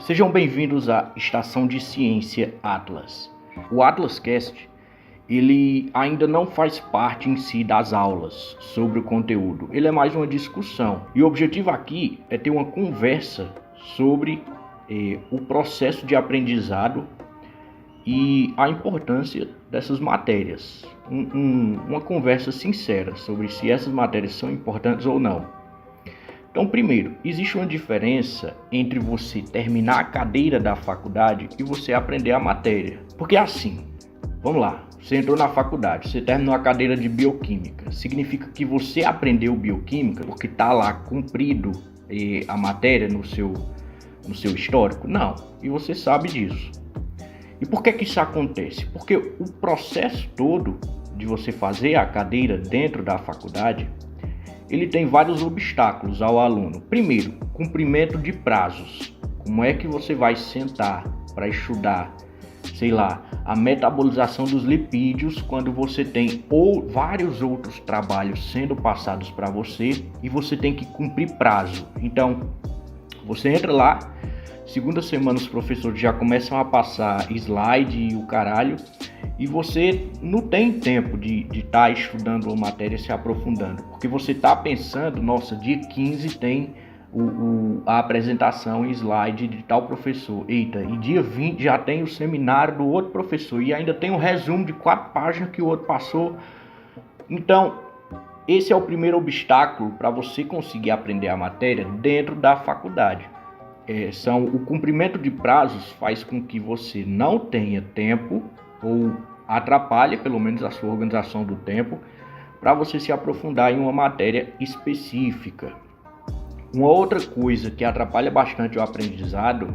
Sejam bem-vindos à Estação de Ciência Atlas. O AtlasCast, ele ainda não faz parte em si das aulas sobre o conteúdo. Ele é mais uma discussão. E o objetivo aqui é ter uma conversa sobre o processo de aprendizado e a importância dessas matérias. Uma conversa sincera sobre se essas matérias são importantes ou não. Então, primeiro, existe uma diferença entre você terminar a cadeira da faculdade e você aprender a matéria. Porque assim, vamos lá, você entrou na faculdade, você terminou a cadeira de bioquímica. Significa que você aprendeu bioquímica porque está lá cumprido a matéria no seu histórico? Não, e você sabe disso. E por que isso acontece? Porque o processo todo de você fazer a cadeira dentro da faculdade, ele tem vários obstáculos ao aluno. Primeiro, cumprimento de prazos. Como é que você vai sentar para estudar, a metabolização dos lipídios quando você tem vários outros trabalhos sendo passados para você e você tem que cumprir prazo? Então, você entra lá, segunda semana os professores já começam a passar slide e o caralho, e você não tem tempo de estar estudando uma matéria, se aprofundando, porque você está pensando, nossa, dia 15 tem a apresentação em slide de tal professor, eita, e dia 20 já tem o seminário do outro professor, e ainda tem um resumo de 4 páginas que o outro passou. Então, esse é o primeiro obstáculo para você conseguir aprender a matéria dentro da faculdade. O cumprimento de prazos faz com que você não tenha tempo ou atrapalhe pelo menos a sua organização do tempo para você se aprofundar em uma matéria específica. Uma outra coisa que atrapalha bastante o aprendizado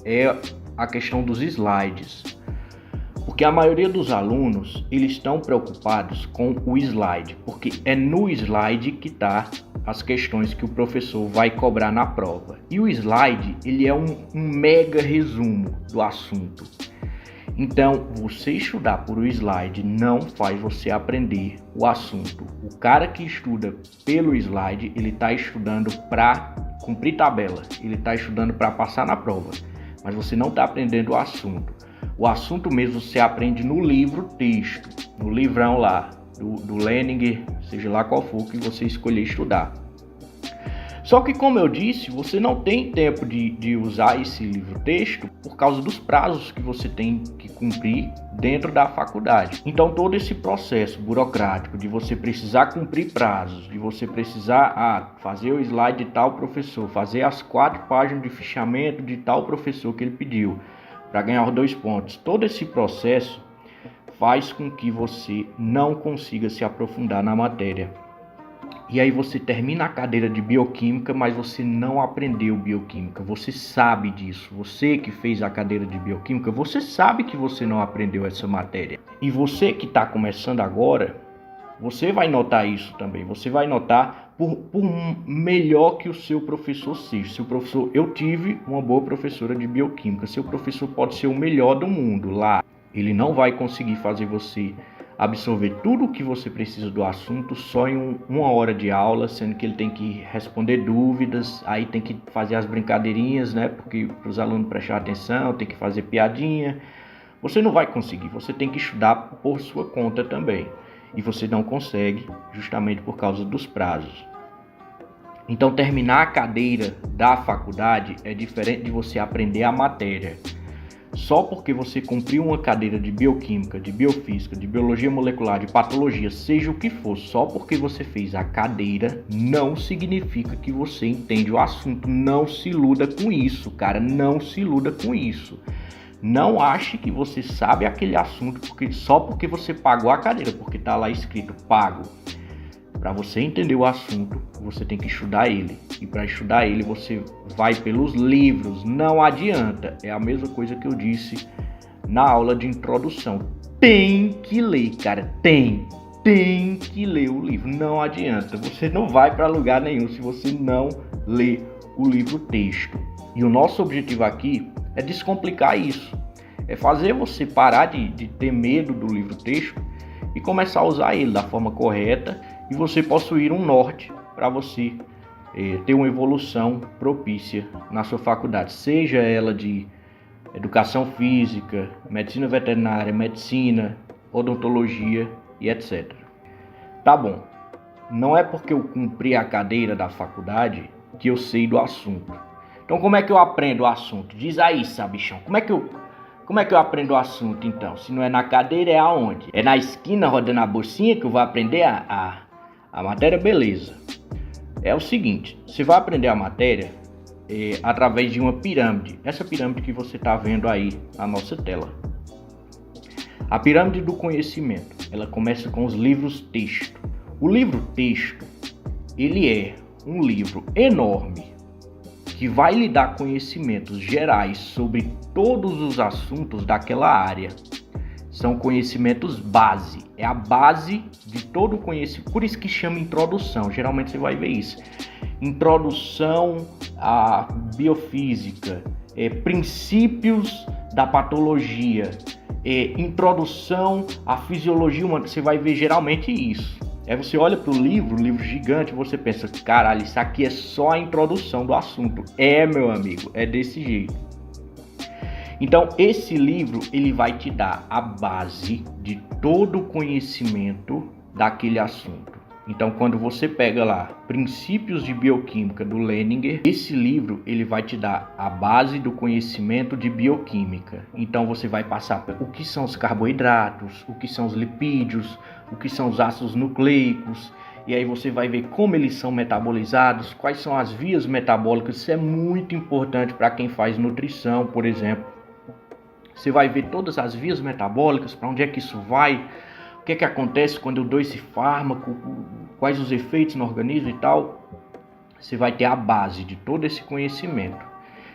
é a questão dos slides, porque a maioria dos alunos eles estão preocupados com o slide, porque é no slide que está as questões que o professor vai cobrar na prova. E o slide ele é um mega resumo do assunto. Então, você estudar por um slide não faz você aprender o assunto. O cara que estuda pelo slide, ele está estudando para cumprir tabela, ele está estudando para passar na prova, mas você não está aprendendo o assunto. O assunto mesmo você aprende no livro texto, no livrão lá, do Leninger, seja lá qual for que você escolher estudar. Só que, como eu disse, você não tem tempo de usar esse livro texto por causa dos prazos que você tem que cumprir dentro da faculdade. Então, todo esse processo burocrático de você precisar cumprir prazos, de você precisar fazer o slide de tal professor, fazer as 4 páginas de fichamento de tal professor que ele pediu para ganhar os 2 pontos, todo esse processo faz com que você não consiga se aprofundar na matéria. E aí você termina a cadeira de bioquímica, mas você não aprendeu bioquímica. Você sabe disso. Você que fez a cadeira de bioquímica, você sabe que você não aprendeu essa matéria. E você que está começando agora, você vai notar isso também. Você vai notar por melhor que o seu professor seja. Seu professor, eu tive uma boa professora de bioquímica. Seu professor pode ser o melhor do mundo lá. Ele não vai conseguir fazer você absorver tudo o que você precisa do assunto só em 1 hora de aula, sendo que ele tem que responder dúvidas, aí tem que fazer as brincadeirinhas, né? Porque para os alunos prestar atenção, tem que fazer piadinha. Você não vai conseguir, você tem que estudar por sua conta também. E você não consegue justamente por causa dos prazos. Então, terminar a cadeira da faculdade é diferente de você aprender a matéria. Só porque você cumpriu uma cadeira de bioquímica, de biofísica, de biologia molecular, de patologia, seja o que for, só porque você fez a cadeira, não significa que você entende o assunto. Não se iluda com isso, cara, não se iluda com isso. Não ache que você sabe aquele assunto só porque você pagou a cadeira, porque está lá escrito pago. Para você entender o assunto, você tem que estudar ele. E para estudar ele, você vai pelos livros. Não adianta. É a mesma coisa que eu disse na aula de introdução. Tem que ler, cara. Tem que ler o livro. Não adianta. Você não vai para lugar nenhum se você não ler o livro texto. E o nosso objetivo aqui é descomplicar isso. É fazer você parar de ter medo do livro texto e começar a usar ele da forma correta, e você possuir um norte para você ter uma evolução propícia na sua faculdade, seja ela de educação física, medicina veterinária, medicina, odontologia e etc. Tá bom, não é porque eu cumpri a cadeira da faculdade que eu sei do assunto. Então como é que eu aprendo o assunto? Diz aí, sabichão, como é que eu aprendo o assunto então? Se não é na cadeira, é aonde? É na esquina rodando a bolsinha que eu vou aprender a matéria? Beleza. É o seguinte, você vai aprender a matéria através de uma pirâmide. Essa pirâmide que você está vendo aí na nossa tela. A pirâmide do conhecimento, ela começa com os livros texto. O livro texto, ele é um livro enorme que vai lhe dar conhecimentos gerais sobre todos os assuntos daquela área. São conhecimentos base, é a base de todo o conhecimento, por isso que chama introdução, geralmente você vai ver isso. Introdução à biofísica, princípios da patologia, introdução à fisiologia humana, você vai ver geralmente isso. Aí você olha para o livro gigante, você pensa, caralho, isso aqui é só a introdução do assunto. Meu amigo, é desse jeito. Então, esse livro, ele vai te dar a base de todo o conhecimento daquele assunto. Então, quando você pega lá Princípios de Bioquímica do Leninger, esse livro ele vai te dar a base do conhecimento de bioquímica. Então, você vai passar o que são os carboidratos, o que são os lipídios, o que são os ácidos nucleicos, e aí você vai ver como eles são metabolizados, quais são as vias metabólicas. Isso é muito importante para quem faz nutrição, por exemplo. Você vai ver todas as vias metabólicas, para onde é que isso vai, o que é que acontece quando eu dou esse fármaco, quais os efeitos no organismo e tal. Você vai ter a base de todo esse conhecimento.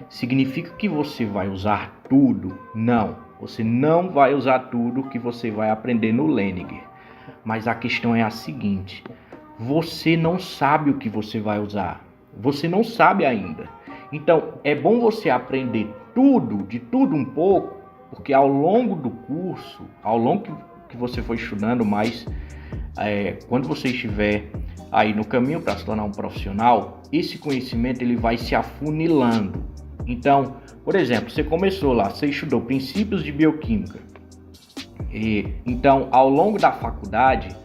Significa que você vai usar tudo? Não, você não vai usar tudo que você vai aprender no Leninger. Mas a questão é a seguinte, você não sabe o que você vai usar. Você não sabe ainda. Então, é bom você aprender tudo, de tudo um pouco, porque ao longo do curso, ao longo que você for estudando mais, quando você estiver aí no caminho para se tornar um profissional, esse conhecimento ele vai se afunilando. Então, por exemplo, você começou lá, você estudou princípios de bioquímica. Então, ao longo da faculdade,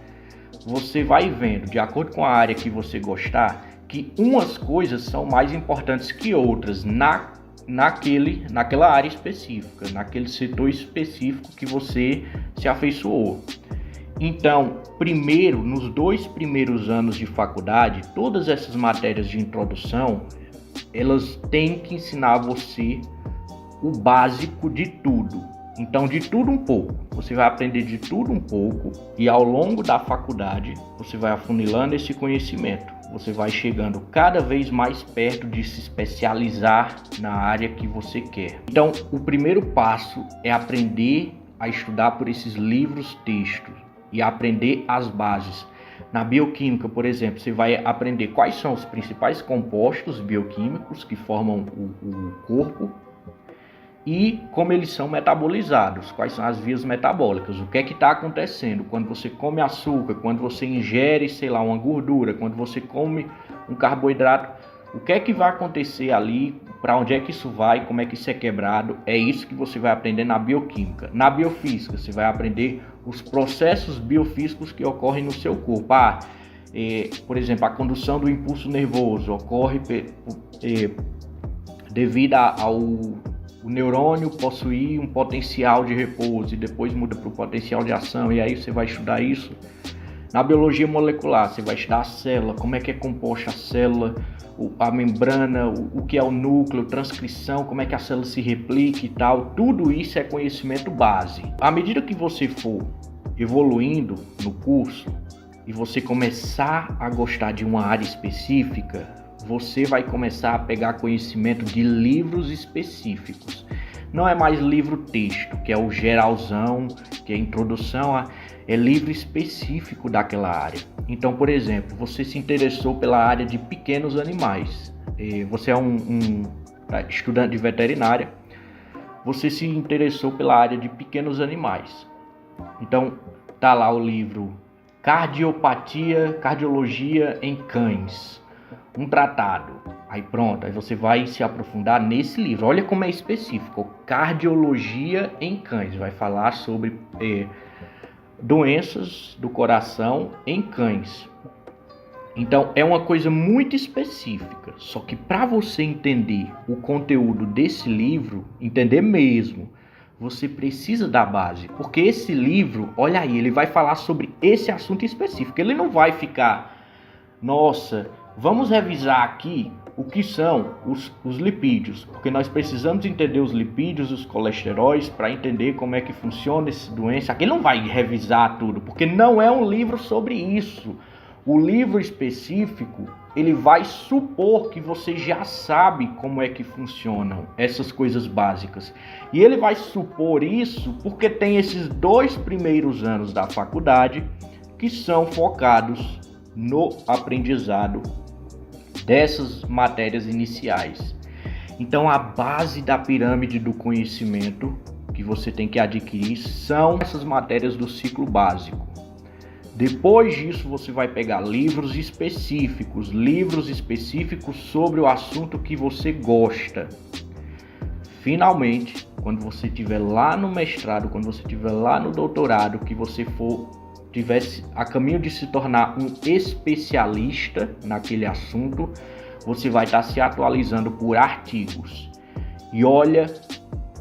você vai vendo, de acordo com a área que você gostar, que umas coisas são mais importantes que outras naquela área específica, naquele setor específico que você se afeiçoou. Então, primeiro, nos 2 primeiros anos de faculdade, todas essas matérias de introdução, elas têm que ensinar você o básico de tudo. Então, de tudo um pouco. Você vai aprender de tudo um pouco e ao longo da faculdade, você vai afunilando esse conhecimento. Você vai chegando cada vez mais perto de se especializar na área que você quer. Então, o primeiro passo é aprender a estudar por esses livros textos e aprender as bases. Na bioquímica, por exemplo, você vai aprender quais são os principais compostos bioquímicos que formam o corpo e como eles são metabolizados, quais são as vias metabólicas, o que é que está acontecendo quando você come açúcar, quando você ingere, sei lá, uma gordura, quando você come um carboidrato, o que é que vai acontecer ali, para onde é que isso vai, como é que isso é quebrado. É isso que você vai aprender na bioquímica. Na biofísica, você vai aprender os processos biofísicos que ocorrem no seu corpo. Por exemplo, a condução do impulso nervoso ocorre devido ao o neurônio possuir um potencial de repouso e depois muda para o potencial de ação, e aí você vai estudar isso. Na biologia molecular, você vai estudar a célula, como é que é composta a célula, a membrana, o que é o núcleo, transcrição, como é que a célula se replica e tal. Tudo isso é conhecimento base. À medida que você for evoluindo no curso e você começar a gostar de uma área específica, você vai começar a pegar conhecimento de livros específicos. Não é mais livro texto, que é o geralzão, que é a introdução, é livro específico daquela área. Então, por exemplo, você se interessou pela área de pequenos animais. Você é um estudante de veterinária, você se interessou pela área de pequenos animais. Então, tá lá o livro Cardiologia em Cães, um tratado. Aí pronto, aí você vai se aprofundar nesse livro. Olha como é específico. Cardiologia em cães. Vai falar sobre doenças do coração em cães. Então é uma coisa muito específica. Só que para você entender o conteúdo desse livro, entender mesmo, você precisa da base. Porque esse livro, olha aí, ele vai falar sobre esse assunto específico. Ele não vai ficar, nossa, vamos revisar aqui o que são os lipídios, porque nós precisamos entender os lipídios, os colesteróis, para entender como é que funciona essa doença. Aqui ele não vai revisar tudo, porque não é um livro sobre isso. O livro específico, ele vai supor que você já sabe como é que funcionam essas coisas básicas. E ele vai supor isso porque tem esses 2 primeiros anos da faculdade que são focados no aprendizado dessas matérias iniciais. Então a base da pirâmide do conhecimento que você tem que adquirir são essas matérias do ciclo básico. Depois disso você vai pegar livros específicos sobre o assunto que você gosta. Finalmente, quando você estiver lá no mestrado, quando você estiver lá no doutorado, que você tivesse a caminho de se tornar um especialista naquele assunto, você vai estar se atualizando por artigos. E olha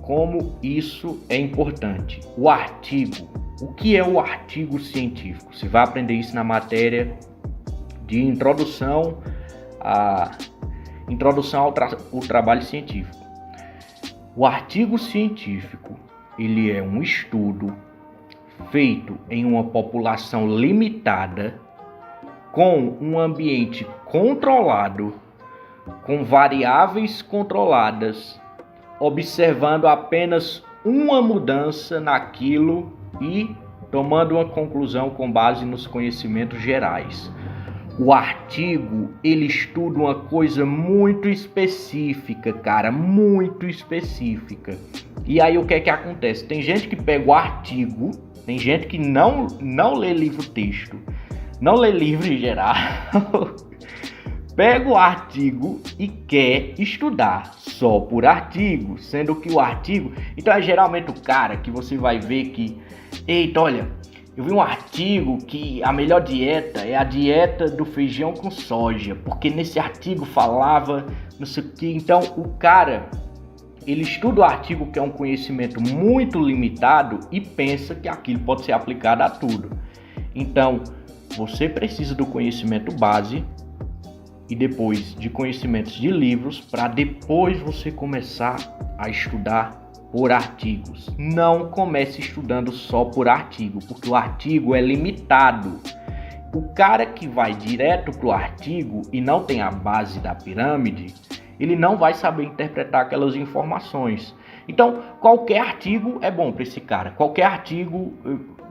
como isso é importante. O artigo. O que é o artigo científico? Você vai aprender isso na matéria de introdução ao trabalho científico. O artigo científico, ele é um estudo feito em uma população limitada, com um ambiente controlado, com variáveis controladas, observando apenas uma mudança naquilo e tomando uma conclusão com base nos conhecimentos gerais. O artigo, ele estuda uma coisa muito específica, cara, muito específica. E aí o que é que acontece? Tem gente que pega o artigo, tem gente que não lê livro-texto, não lê livro em geral, pega o artigo e quer estudar só por artigo, sendo que o artigo... Então é geralmente o cara que você vai ver que, eita, olha, eu vi um artigo que a melhor dieta é a dieta do feijão com soja, porque nesse artigo falava não sei o que. Então o cara, ele estuda o artigo, que é um conhecimento muito limitado, e pensa que aquilo pode ser aplicado a tudo. Então você precisa do conhecimento base e depois de conhecimentos de livros, para depois você começar a estudar por artigos. Não comece estudando só por artigo, porque o artigo é limitado. O cara que vai direto para o artigo e não tem a base da pirâmide, ele não vai saber interpretar aquelas informações. Então, qualquer artigo é bom para esse cara. Qualquer artigo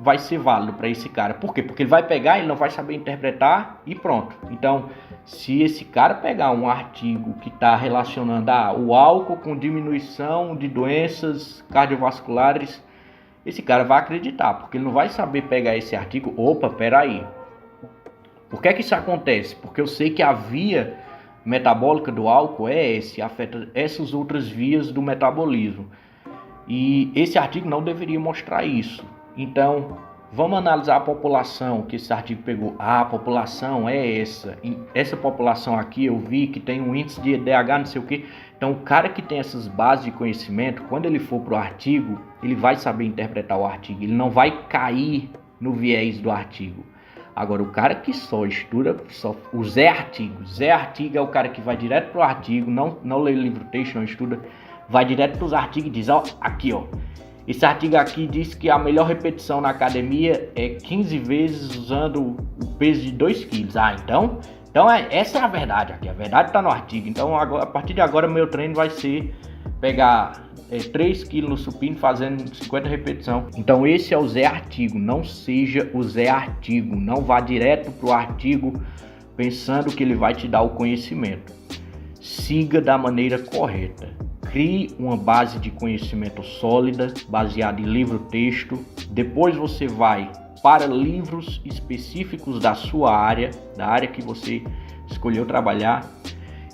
vai ser válido para esse cara. Por quê? Porque ele vai pegar, ele não vai saber interpretar e pronto. Então, se esse cara pegar um artigo que está relacionando o álcool com diminuição de doenças cardiovasculares, esse cara vai acreditar, porque ele não vai saber pegar esse artigo. Opa, peraí. Por que isso acontece? Porque eu sei que a via metabólica do álcool afeta essas outras vias do metabolismo. E esse artigo não deveria mostrar isso. Então, vamos analisar a população que esse artigo pegou. A população é essa. Essa população aqui eu vi que tem um índice de EDH, não sei o que. Então, o cara que tem essas bases de conhecimento, quando ele for para o artigo, ele vai saber interpretar o artigo. Ele não vai cair no viés do artigo. Agora, o cara que só estuda, o Zé Artigo. Zé Artigo é o cara que vai direto para o artigo, não lê livro-texto, não estuda, vai direto para os artigos e diz, ó, aqui, ó. Esse artigo aqui diz que a melhor repetição na academia é 15 vezes usando o peso de 2 quilos. Então essa é a verdade aqui. A verdade está no artigo. Então, agora, a partir de agora, meu treino vai ser pegar 3 quilos no supino fazendo 50 repetições. Então, esse é o Zé Artigo. Não seja o Zé Artigo. Não vá direto para o artigo pensando que ele vai te dar o conhecimento. Siga da maneira correta. Crie uma base de conhecimento sólida, baseada em livro-texto. Depois você vai para livros específicos da sua área, da área que você escolheu trabalhar,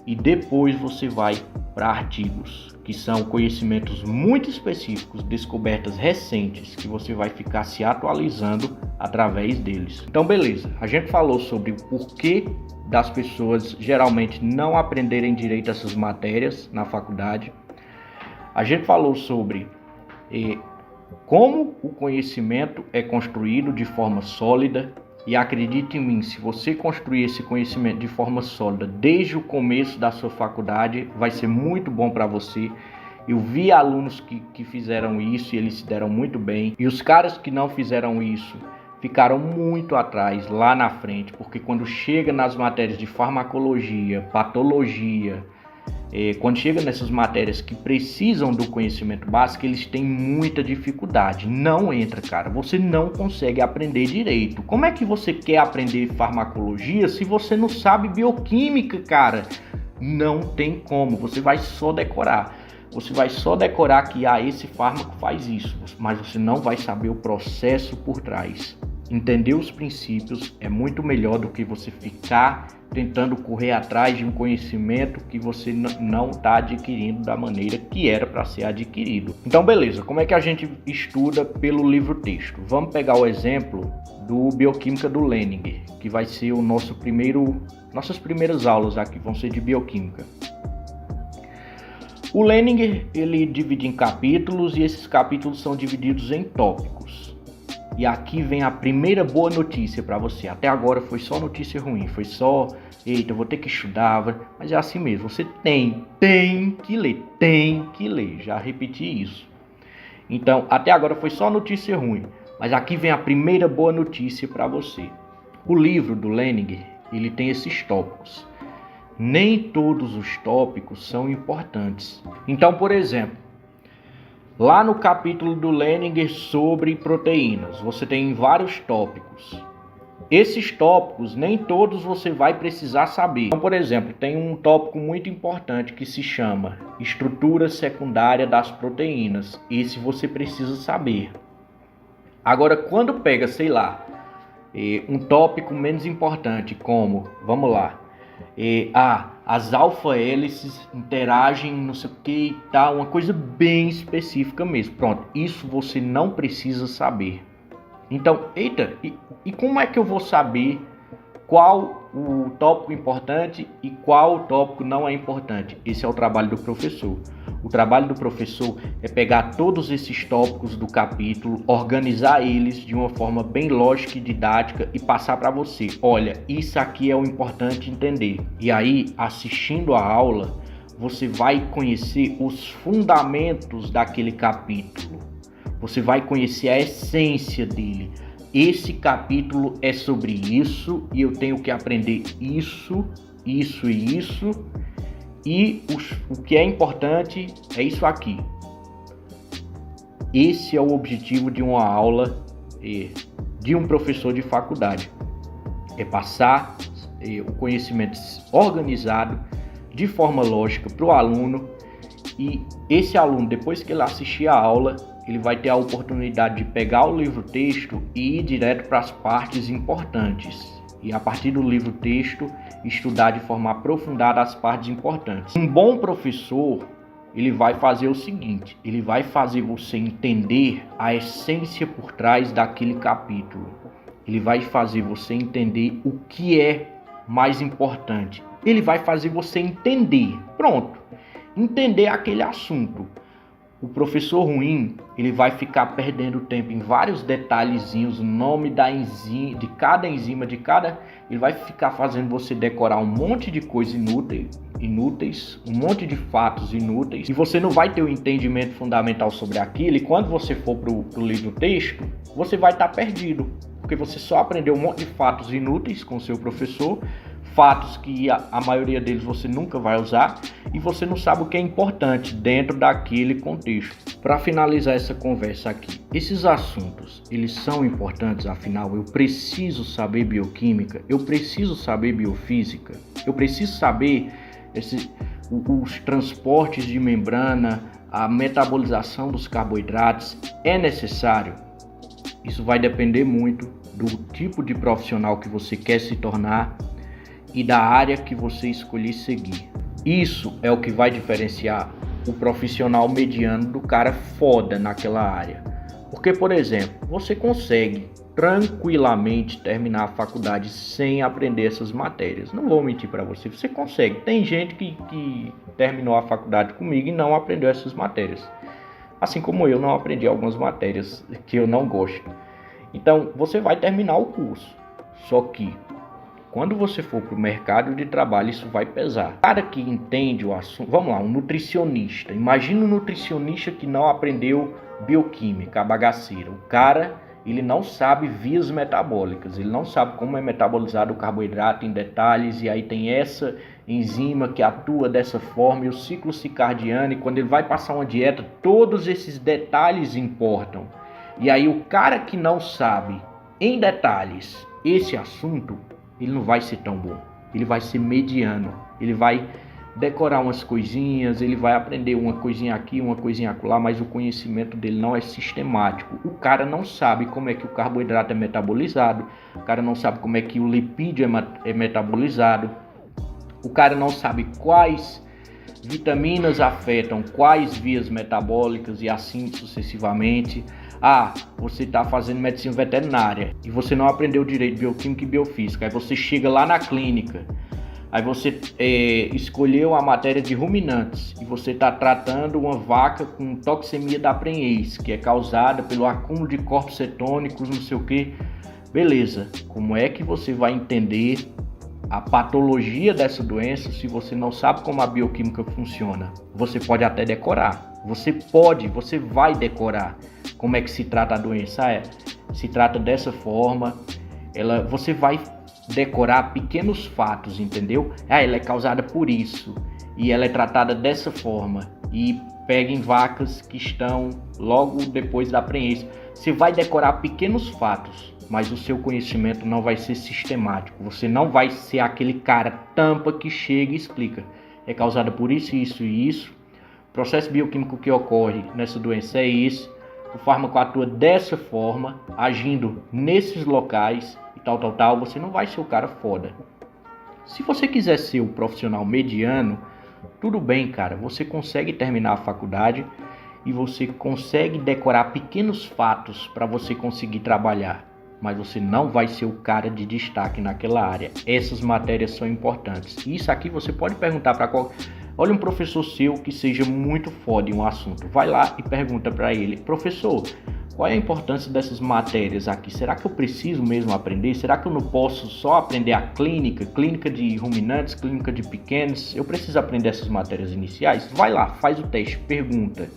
e depois você vai para artigos, que são conhecimentos muito específicos, descobertas recentes, que você vai ficar se atualizando através deles. Então, beleza, a gente falou sobre o porquê das pessoas geralmente não aprenderem direito essas matérias na faculdade. A gente falou sobre como o conhecimento é construído de forma sólida, e acredite em mim, se você construir esse conhecimento de forma sólida desde o começo da sua faculdade, vai ser muito bom para você. Eu vi alunos que fizeram isso e eles se deram muito bem, e os caras que não fizeram isso ficaram muito atrás lá na frente, porque quando chega nas matérias de farmacologia, patologia, quando chega nessas matérias que precisam do conhecimento básico, eles têm muita dificuldade. Não entra, cara. Você não consegue aprender direito. Como é que você quer aprender farmacologia se você não sabe bioquímica, cara? Não tem como. Você vai só decorar. Você vai só decorar que esse fármaco faz isso, mas você não vai saber o processo por trás. Entender os princípios é muito melhor do que você ficar tentando correr atrás de um conhecimento que você não está adquirindo da maneira que era para ser adquirido. Então, beleza, como é que a gente estuda pelo livro-texto? Vamos pegar o exemplo do Bioquímica do Leninger, que vai ser o nossas primeiras aulas aqui, vão ser de bioquímica. O Leninger, ele divide em capítulos e esses capítulos são divididos em tópicos. E aqui vem a primeira boa notícia para você. Até agora foi só notícia ruim, foi só, eita, eu vou ter que estudar, mas é assim mesmo, você tem que ler, já repeti isso. Então, até agora foi só notícia ruim, mas aqui vem a primeira boa notícia para você. O livro do Leninger, ele tem esses tópicos. Nem todos os tópicos são importantes. Então, por exemplo, lá no capítulo do Leninger sobre proteínas, você tem vários tópicos. Esses tópicos, nem todos você vai precisar saber. Então, por exemplo, tem um tópico muito importante que se chama estrutura secundária das proteínas. Esse você precisa saber. Agora, quando pega, sei lá, um tópico menos importante, como, vamos lá, as alfa-hélices interagem, não sei o que e tal, uma coisa bem específica mesmo. Pronto, isso você não precisa saber. Então, e como é que eu vou saber qual o tópico importante e qual o tópico não é importante? Esse é o trabalho do professor. O trabalho do professor é pegar todos esses tópicos do capítulo, organizar eles de uma forma bem lógica e didática e passar para você. Olha, isso aqui é o importante entender. E aí, assistindo a aula, você vai conhecer os fundamentos daquele capítulo. Você vai conhecer a essência dele. Esse capítulo é sobre isso e eu tenho que aprender isso. E o que é importante é isso aqui. Esse é o objetivo de uma aula de um professor de faculdade. É passar o conhecimento organizado, de forma lógica, para o aluno. E esse aluno, depois que ele assistir a aula, ele vai ter a oportunidade de pegar o livro-texto e ir direto para as partes importantes. E a partir do livro-texto, estudar de forma aprofundada as partes importantes. Um bom professor, ele vai fazer o seguinte, ele vai fazer você entender a essência por trás daquele capítulo. Ele vai fazer você entender o que é mais importante. Ele vai fazer você entender, pronto, entender aquele assunto. O professor ruim, ele vai ficar perdendo tempo em vários detalhezinhos, o nome da enzima, de cada enzima, ele vai ficar fazendo você decorar um monte de coisas inúteis, um monte de fatos inúteis, e você não vai ter o entendimento fundamental sobre aquilo, e quando você for pro livro texto, você vai estar perdido, porque você só aprendeu um monte de fatos inúteis com o seu professor, fatos que a maioria deles você nunca vai usar e você não sabe o que é importante dentro daquele contexto. Para finalizar essa conversa aqui, esses assuntos, eles são importantes, afinal, eu preciso saber bioquímica, eu preciso saber biofísica, eu preciso saber os transportes de membrana, a metabolização dos carboidratos, é necessário? Isso vai depender muito do tipo de profissional que você quer se tornar e da área que você escolher seguir. Isso é o que vai diferenciar o profissional mediano do cara foda naquela área. Porque, por exemplo, você consegue tranquilamente terminar a faculdade sem aprender essas matérias. Não vou mentir para você, você consegue. Tem gente que terminou a faculdade comigo e não aprendeu essas matérias. Assim como eu não aprendi algumas matérias que eu não gosto. Então, você vai terminar o curso. Só que, quando você for para o mercado de trabalho, isso vai pesar. O cara que entende o assunto... Vamos lá, um nutricionista. Imagina um nutricionista que não aprendeu bioquímica, a bagaceira. O cara, ele não sabe vias metabólicas. Ele não sabe como é metabolizado o carboidrato em detalhes. E aí tem essa enzima que atua dessa forma. E o ciclo circadiano. E quando ele vai passar uma dieta, todos esses detalhes importam. E aí o cara que não sabe em detalhes esse assunto, ele não vai ser tão bom, ele vai ser mediano, ele vai decorar umas coisinhas, ele vai aprender uma coisinha aqui, uma coisinha acolá, mas o conhecimento dele não é sistemático. O cara não sabe como é que o carboidrato é metabolizado, o cara não sabe como é que o lipídio é metabolizado, o cara não sabe quais vitaminas afetam quais vias metabólicas e assim sucessivamente. Você está fazendo medicina veterinária e você não aprendeu direito bioquímica e biofísica. Aí você chega lá na clínica, aí você escolheu a matéria de ruminantes e você está tratando uma vaca com toxemia da prenhez, que é causada pelo acúmulo de corpos cetônicos, não sei o que. Beleza, como é que você vai entender a patologia dessa doença se você não sabe como a bioquímica funciona? Você pode até decorar, você vai decorar como é que se trata a doença. Se trata dessa forma, você vai decorar pequenos fatos, entendeu? Ela é causada por isso e ela é tratada dessa forma e pega em vacas que estão logo depois da prenhez. Você vai decorar pequenos fatos, mas o seu conhecimento não vai ser sistemático. Você não vai ser aquele cara tampa que chega e explica. É causada por isso, isso e isso. O processo bioquímico que ocorre nessa doença é esse. O fármaco atua dessa forma, agindo nesses locais e tal. Você não vai ser o cara foda. Se você quiser ser o profissional mediano, tudo bem, cara. Você consegue terminar a faculdade e você consegue decorar pequenos fatos para você conseguir trabalhar. Mas você não vai ser o cara de destaque naquela área. Essas matérias são importantes. Isso aqui você pode perguntar para qualquer... Olha um professor seu que seja muito foda em um assunto. Vai lá e pergunta para ele: professor, qual é a importância dessas matérias aqui? Será que eu preciso mesmo aprender? Será que eu não posso só aprender a clínica de ruminantes, clínica de pequenos? Eu preciso aprender essas matérias iniciais? Vai lá, faz o teste, pergunta.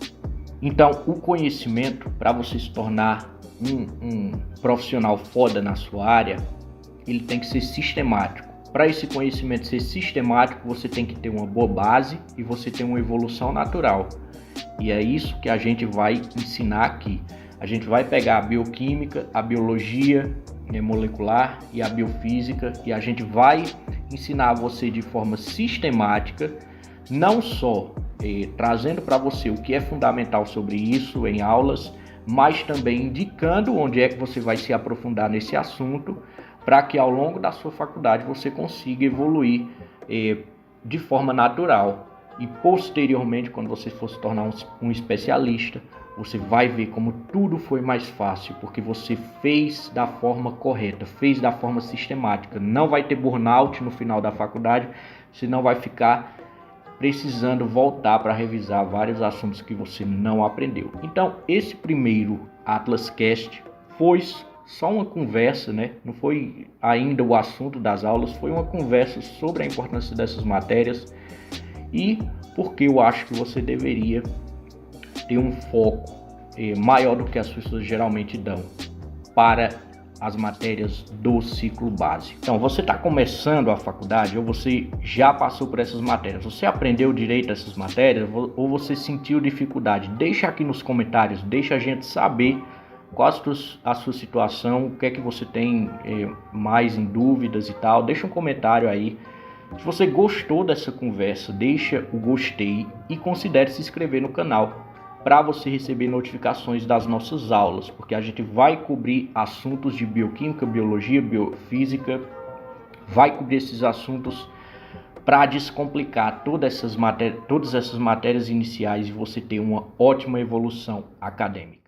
Então, o conhecimento para você se tornar um profissional foda na sua área, ele tem que ser sistemático. Para esse conhecimento ser sistemático, você tem que ter uma boa base e você tem uma evolução natural. E é isso que a gente vai ensinar aqui. A gente vai pegar a bioquímica, a biologia molecular e a biofísica e a gente vai ensinar você de forma sistemática, não só trazendo para você o que é fundamental sobre isso em aulas, mas também indicando onde é que você vai se aprofundar nesse assunto, para que ao longo da sua faculdade você consiga evoluir de forma natural. E posteriormente, quando você for se tornar um especialista, você vai ver como tudo foi mais fácil, porque você fez da forma correta, fez da forma sistemática. Não vai ter burnout no final da faculdade, você não vai ficar precisando voltar para revisar vários assuntos que você não aprendeu. Então, esse primeiro Atlas Cast foi só uma conversa, né? Não foi ainda o assunto das aulas, foi uma conversa sobre a importância dessas matérias e porque eu acho que você deveria ter um foco maior do que as pessoas geralmente dão para as matérias do ciclo básico. Então, você está começando a faculdade ou você já passou por essas matérias? Você aprendeu direito essas matérias ou você sentiu dificuldade? Deixa aqui nos comentários, deixa a gente saber qual a sua situação, o que é que você tem mais em dúvidas e tal. Deixa um comentário aí. Se você gostou dessa conversa, deixa o gostei e considere se inscrever no canal para você receber notificações das nossas aulas, porque a gente vai cobrir assuntos de bioquímica, biologia, biofísica, vai cobrir esses assuntos para descomplicar todas essas matérias iniciais e você ter uma ótima evolução acadêmica.